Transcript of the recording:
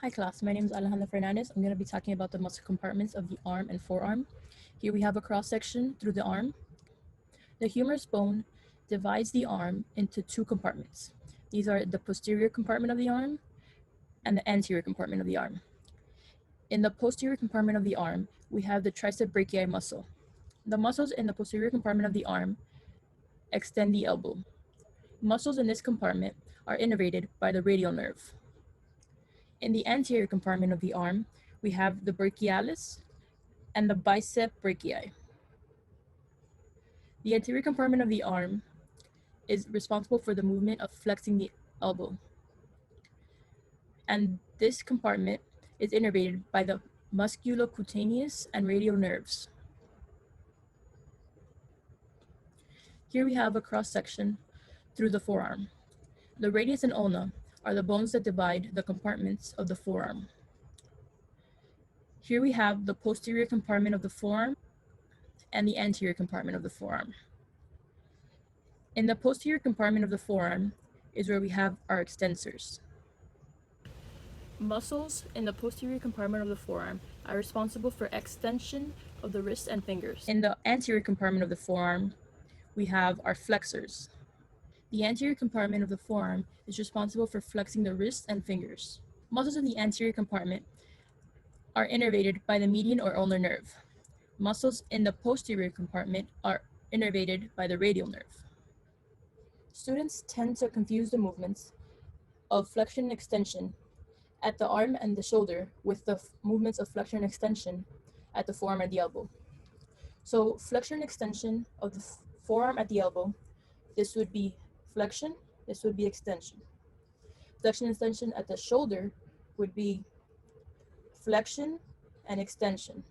Hi class, my name is Alejandra Fernandez. I'm going to be talking about the muscle compartments of the arm and forearm. Here we have a cross section through the arm. The humerus bone divides the arm into two compartments. These are the posterior compartment of the arm and the anterior compartment of the arm. In the posterior compartment of the arm, we have the tricep brachii muscle. The muscles in the posterior compartment of the arm extend the elbow. Muscles in this compartment are innervated by the radial nerve. In the anterior compartment of the arm, we have the brachialis and the bicep brachii. The anterior compartment of the arm is responsible for the movement of flexing the elbow. And this compartment is innervated by the musculocutaneous and radial nerves. Here we have a cross-section through the forearm. The radius and ulna are the bones that divide the compartments of the forearm. Here we have the posterior compartment of the forearm and the anterior compartment of the forearm. In the posterior compartment of the forearm is where we have our extensors. Muscles in the posterior compartment of the forearm are responsible for extension of the wrists and fingers. In the anterior compartment of the forearm, we have our flexors. The anterior compartment of the forearm is responsible for flexing the wrists and fingers. Muscles in the anterior compartment are innervated by the median or ulnar nerve. Muscles in the posterior compartment are innervated by the radial nerve. Students tend to confuse the movements of flexion and extension at the arm and the shoulder with the movements of flexion and extension at the forearm and the elbow. So flexion and extension of the forearm at the elbow, this would be flexion, this would be extension. Flexion and extension at the shoulder would be flexion and extension.